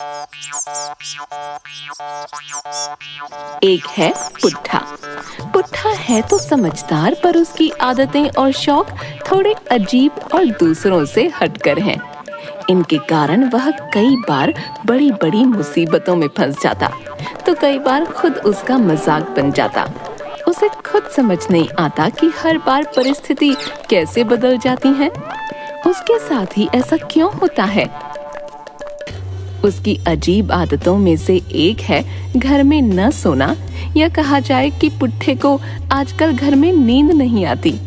एक है पुट्ठा। पुट्ठा है तो समझदार, पर उसकी आदतें और शौक थोड़े अजीब और दूसरों से हटकर हैं। इनके कारण वह कई बार बड़ी बड़ी मुसीबतों में फंस जाता, तो कई बार खुद उसका मजाक बन जाता। उसे खुद समझ नहीं आता कि हर बार परिस्थिति कैसे बदल जाती है। उसके साथ ही ऐसा क्यों होता है? उसकी अजीब आदतों में से एक है घर में न सोना, या कहा जाए कि पुट्ठे को आजकल घर में नींद नहीं आती।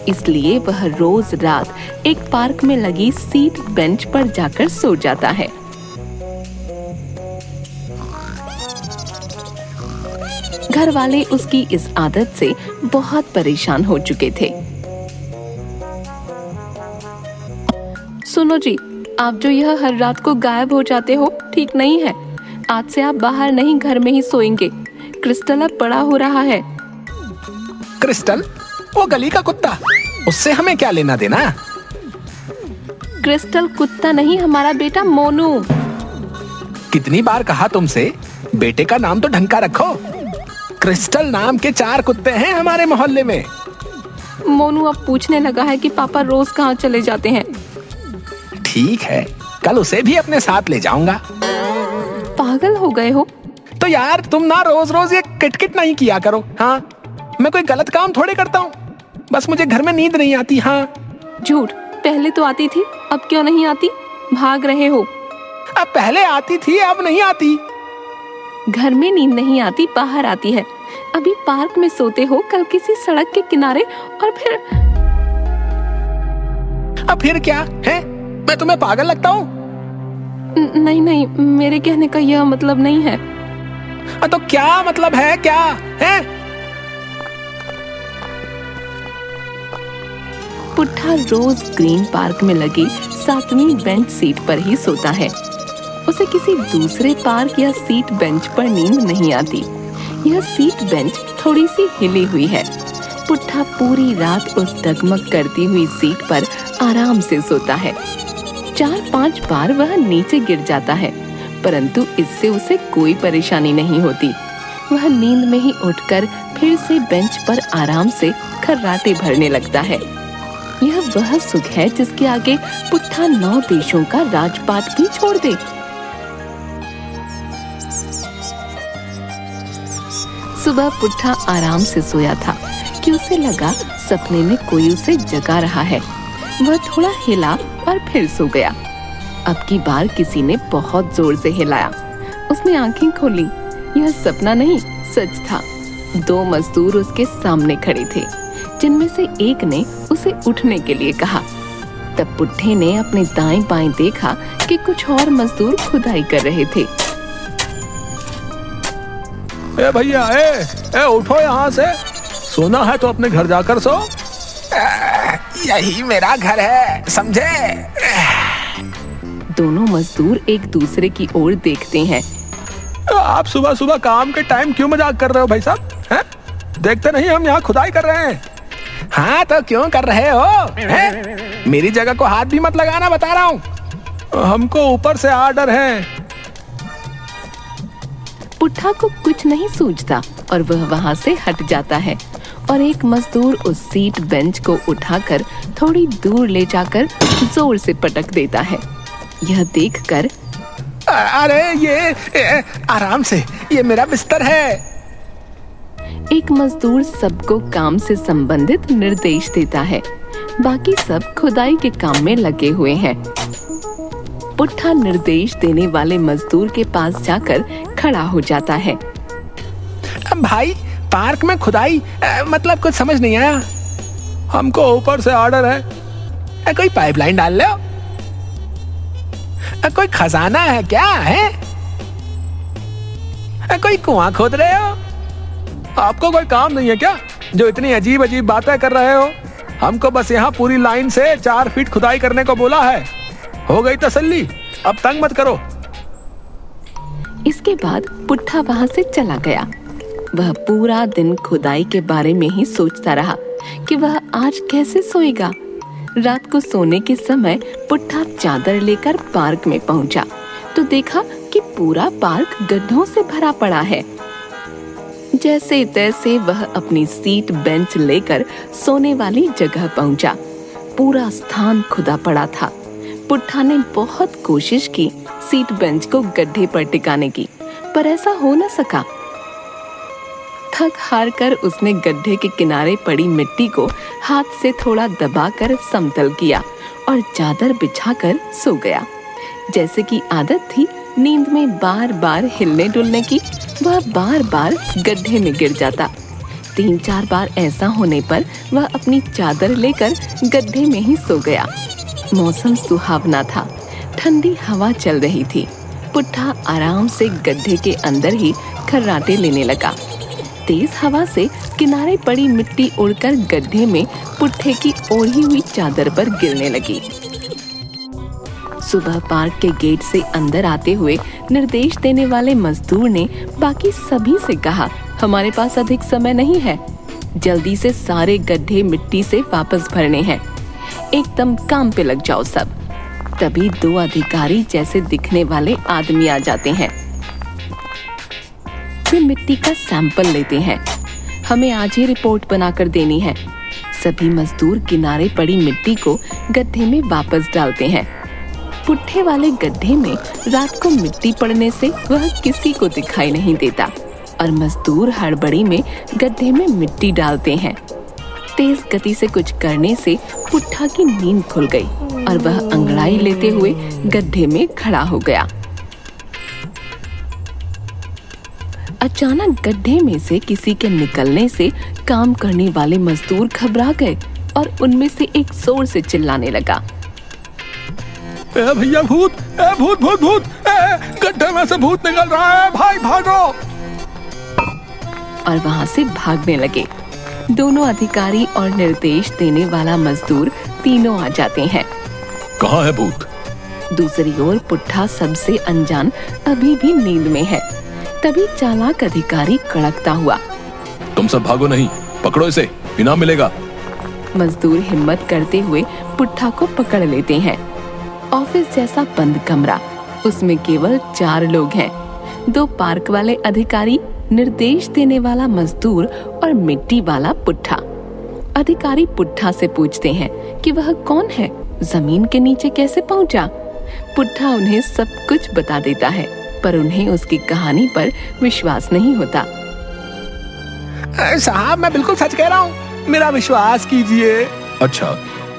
इसलिए वह रोज रात एक पार्क में लगी सीट बेंच पर जाकर सो जाता है। घर वाले उसकी इस आदत से बहुत परेशान हो चुके थे। सुनो जी, आप जो यह हर रात को गायब हो जाते हो, ठीक नहीं है। आज से आप बाहर नहीं, घर में ही सोएंगे। क्रिस्टल अब बड़ा हो रहा है। क्रिस्टल? वो गली का कुत्ता, उससे हमें क्या लेना देना? क्रिस्टल कुत्ता नहीं, हमारा बेटा मोनू। कितनी बार कहा तुमसे, बेटे का नाम तो ढंग का रखो। क्रिस्टल नाम के 4 कुत्ते हैं हमारे मोहल्ले में। मोनू अब पूछने लगा है कि पापा रोज कहाँ चले जाते हैं। ठीक है, कल उसे भी अपने साथ ले जाऊंगा। पागल हो गए हो? तो यार तुम ना रोज रोज ये किटकिट नहीं किया करो। हाँ, मैं कोई गलत काम थोड़े करता हूँ, बस मुझे घर में नींद नहीं आती। हाँ, झूठ। पहले तो आती थी, अब क्यों नहीं आती? भाग रहे हो। अब पहले आती थी, अब नहीं आती। घर में नींद नहीं आती, बाहर आती है। अभी पार्क में सोते हो, कल किसी सड़क के किनारे, और फिर अब फिर क्या है? मैं तुम्हें पागल लगता हूँ? नहीं नहीं, मेरे कहने का यह मतलब नहीं है। तो क्या मतलब है? क्या है? पुट्ठा रोज ग्रीन पार्क में लगी 7वीं बेंच सीट पर ही सोता है। उसे किसी दूसरे पार्क या सीट बेंच पर नींद नहीं आती। यह सीट बेंच थोड़ी सी हिली हुई है। पुट्ठा पूरी रात उस डगमग करती हुई सीट पर आराम से सोता है। 4-5 बार वह नीचे गिर जाता है, परंतु इससे उसे कोई परेशानी नहीं होती। वह नींद में ही उठकर फिर से बेंच पर आराम से खर्राटे भरने लगता है। यह वह सुख है जिसके आगे पुट्ठा 9 देशों का राजपाट भी छोड़ दे। सुबह पुट्ठा आराम से सोया था कि उसे लगा सपने में कोई उसे जगा रहा है। वह थोड़ा हिला और फिर सो गया। अब की बार किसी ने बहुत जोर से हिलाया। उसने आंखें खोली। यह सपना नहीं, सच था। 2 मजदूर उसके सामने खड़े थे, जिनमें से एक ने उसे उठने के लिए कहा। तब पुट्ठे ने अपने दाएं बाएं देखा कि कुछ और मजदूर खुदाई कर रहे थे। ए भैया, ए उठो यहाँ से। सोना है तो अपने घर जाकर सो। यही मेरा घर है, समझे? दोनों मजदूर एक दूसरे की ओर देखते हैं। आप सुबह सुबह काम के टाइम क्यों मजाक कर रहे हो भाई साहब? हैं? देखते नहीं हम यहाँ खुदाई कर रहे हैं। हाँ तो क्यों कर रहे हो? हैं? मेरी जगह को हाथ भी मत लगाना, बता रहा हूँ। हमको ऊपर से आर्डर है। पुट्ठा को कुछ नहीं सूझता और वह वहाँ से हट जाता है और एक मजदूर उस सीट बेंच को उठाकर थोड़ी दूर ले जाकर जोर से पटक देता है। यह देखकर, अरे ये आराम से, ये मेरा बिस्तर है। एक मजदूर सबको काम से संबंधित निर्देश देता है। बाकी सब खुदाई के काम में लगे हुए हैं। पुट्ठा निर्देश देने वाले मजदूर के पास जाकर खड़ा हो जाता है। भाई, पार्क में खुदाई मतलब कुछ समझ नहीं आया। हमको ऊपर से ऑर्डर है। कोई पाइपलाइन डाल लो। कोई खजाना है क्या? है कोई कुआं खोद रहे हो? आपको कोई काम नहीं है क्या जो इतनी अजीब अजीब बातें कर रहे हो? हमको बस यहाँ पूरी लाइन से 4 फीट खुदाई करने को बोला है। हो गई तसल्ली, अब तंग मत करो। इसके बाद पुट्ठा वहाँ से चला गया। वह पूरा दिन खुदाई के बारे में ही सोचता रहा कि वह आज कैसे सोएगा। रात को सोने के समय पुट्ठा चादर लेकर पार्क में पहुंचा तो देखा कि पूरा पार्क गड्ढों से भरा पड़ा है। जैसे तैसे वह अपनी सीट बेंच लेकर सोने वाली जगह पहुंचा। पूरा स्थान खुदा पड़ा था। पुट्ठा ने बहुत कोशिश की सीट बेंच को गड्ढे पर टिकाने की, पर ऐसा हो न सका। थक हार कर उसने गड्ढे के किनारे पड़ी मिट्टी को हाथ से थोड़ा दबाकर समतल किया और चादर बिछाकर सो गया। जैसे कि आदत थी नींद में बार बार हिलने डुलने की, वह बार बार गड्ढे में गिर जाता। 3-4 बार ऐसा होने पर वह अपनी चादर लेकर गड्ढे में ही सो गया। मौसम सुहावना था, ठंडी हवा चल रही थी। पुट्ठा आराम से गड्ढे के अंदर ही खर्राटे लेने लगा। तेज हवा से किनारे पड़ी मिट्टी उड़कर गड्ढे में पुट्ठे की ओढ़ी हुई चादर पर गिरने लगी। सुबह पार्क के गेट से अंदर आते हुए निर्देश देने वाले मजदूर ने बाकी सभी से कहा, हमारे पास अधिक समय नहीं है, जल्दी से सारे गड्ढे मिट्टी से वापस भरने हैं, एकदम काम पे लग जाओ सब। तभी 2 अधिकारी जैसे दिखने वाले आदमी आ जाते हैं। वे मिट्टी का सैंपल लेते हैं। हमें आज ही रिपोर्ट बनाकर देनी है। सभी मजदूर किनारे पड़ी मिट्टी को गड्ढे में वापस डालते हैं। पुट्ठे वाले गड्ढे में रात को मिट्टी पड़ने से वह किसी को दिखाई नहीं देता और मजदूर हड़बड़ी में गड्ढे में मिट्टी डालते हैं। तेज गति से कुछ करने से पुट्ठा की नींद खुल गई और वह अंगड़ाई लेते हुए गड्ढे में खड़ा हो गया। अचानक गड्ढे में से किसी के निकलने से काम करने वाले मजदूर घबरा गए और उनमें से एक जोर से चिल्लाने लगा, ए भैया भूत, ए भूत भूत भूत, गड्ढे में से भूत निकल रहा है, भाई भागो। और वहां से भागने लगे। दोनों अधिकारी और निर्देश देने वाला मजदूर तीनों आ जाते हैं। कहाँ है भूत? दूसरी ओर पुट्ठा सबसे अनजान अभी भी नींद में है। तभी चालाक अधिकारी कड़कता हुआ, तुम सब भागो नहीं, पकड़ो इसे, इनाम मिलेगा। मजदूर हिम्मत करते हुए पुट्ठा को पकड़ लेते हैं। ऑफिस जैसा बंद कमरा, उसमें केवल 4 लोग हैं। 2 पार्क वाले अधिकारी, निर्देश देने वाला मजदूर और मिट्टी वाला पुट्ठा। अधिकारी पुट्ठा से पूछते हैं कि वह कौन है, जमीन के नीचे कैसे पहुंचा। पुट्ठा उन्हें सब कुछ बता देता है, पर उन्हें उसकी कहानी पर विश्वास नहीं होता। साहब मैं बिल्कुल सच कह रहा हूँ, मेरा विश्वास कीजिए। अच्छा,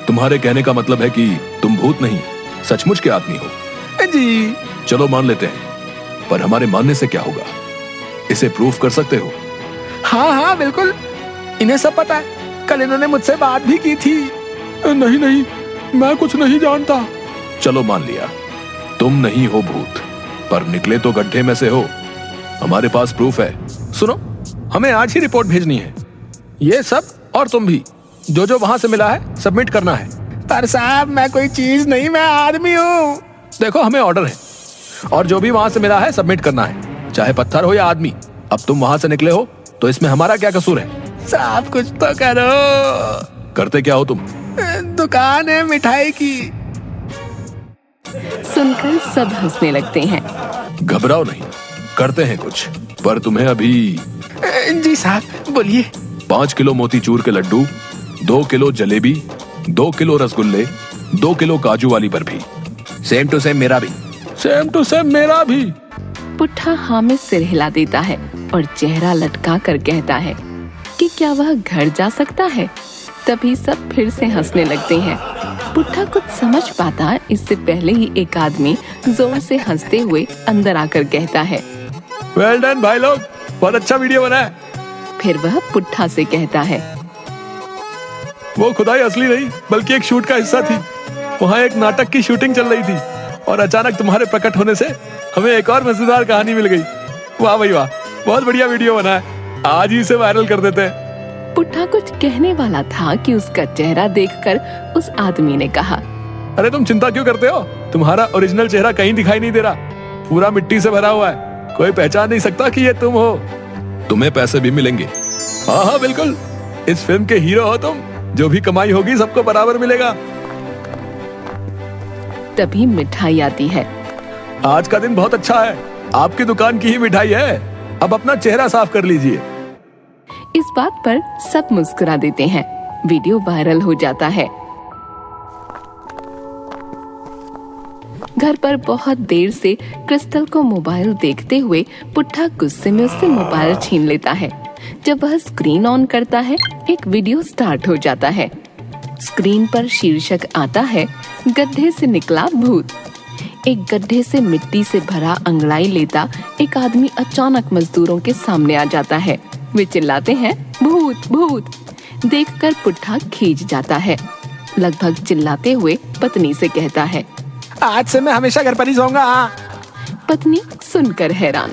तुम्हारे कहने का मतलब है कि तुम भूत नहीं, सचमुच के आदमी हो। जी चलो मान लेते हैं, पर हमारे मानने से क्या होगा? इसे प्रूफ कर सकते हो? हाँ हाँ बिल्कुल, इन्हें सब पता है, कल इन्होंने मुझसे बात भी की थी। नहीं नहीं, मैं कुछ नहीं जानता। चलो मान लिया, तुम नहीं हो भूत, पर निकले तो गड्ढे में से हो। हमारे पास प्रूफ है। सुनो, हमें आज ही रिपोर्ट भेजनी है। ये सब और तुम भी, जो जो वहां से मिला है सबमिट करना है। पर साहब मैं कोई चीज नहीं, मैं आदमी हूँ। देखो हमें ऑर्डर है, और जो भी वहां से मिला है सबमिट करना है, चाहे पत्थर हो या आदमी। अब तुम वहां से निकले हो तो इसमें हमारा क्या कसूर है? साहब कुछ तो करो। करते क्या हो तुम? दुकान है मिठाई की। सुनकर सब हंसने लगते हैं। घबराओ नहीं, करते हैं कुछ, पर तुम्हें अभी। जी साहब बोलिए। 5 किलो मोतीचूर के लड्डू, 2 किलो जलेबी, 2 किलो रसगुल्ले, 2 किलो काजू वाली बर्फी। सेम टू सेम मेरा भी। सेम टू सेम मेरा भी। पुट्ठा हाँ में सिर हिला देता है और चेहरा लटका कर कहता है कि क्या वह घर जा सकता है। तभी सब फिर से हंसने लगते हैं। पुट्ठा कुछ समझ पाता इससे पहले ही एक आदमी जोर से हंसते हुए अंदर आकर कहता है, वेल डन भाई लोग, बहुत अच्छा वीडियो बना है। फिर वह पुट्ठा से कहता है, वो खुदाई असली नहीं बल्कि एक शूट का हिस्सा थी। वहाँ एक नाटक की शूटिंग चल रही थी और अचानक तुम्हारे प्रकट होने से हमें एक और मजेदार कहानी मिल गई। वाह भाई वाह, बहुत बढ़िया वीडियो बना है, आज ही इसे वायरल कर देते हैं। पुट्ठा कुछ कहने वाला था कि उसका चेहरा देखकर उस आदमी ने कहा, अरे तुम चिंता क्यों करते हो, तुम्हारा ओरिजिनल चेहरा कहीं दिखाई नहीं दे रहा, पूरा मिट्टी से भरा हुआ है, कोई पहचान नहीं सकता कि ये तुम हो। तुम्हें पैसे भी मिलेंगे। हाँ हाँ बिल्कुल, इस फिल्म के हीरो हो तुम, जो भी कमाई होगी सबको बराबर मिलेगा। तभी मिठाई आती है। आज का दिन बहुत अच्छा है, आपकी दुकान की ही मिठाई है, अब अपना चेहरा साफ कर लीजिए। इस बात पर सब मुस्कुरा देते हैं। वीडियो वायरल हो जाता है। घर पर बहुत देर से क्रिस्टल को मोबाइल देखते हुए पुट्ठा गुस्से में उससे मोबाइल छीन लेता है। जब वह स्क्रीन ऑन करता है, एक वीडियो स्टार्ट हो जाता है। स्क्रीन पर शीर्षक आता है, गड्ढे से निकला भूत। एक गड्ढे से मिट्टी से भरा अंगड़ाई लेता एक आदमी अचानक मजदूरों के सामने आ जाता है। वे चिल्लाते हैं, भूत भूत। देखकर पुट्ठा खींच जाता है। लगभग चिल्लाते हुए पत्नी से कहता है, आज से मैं हमेशा घर पर ही सोऊंगा। पत्नी सुनकर हैरान।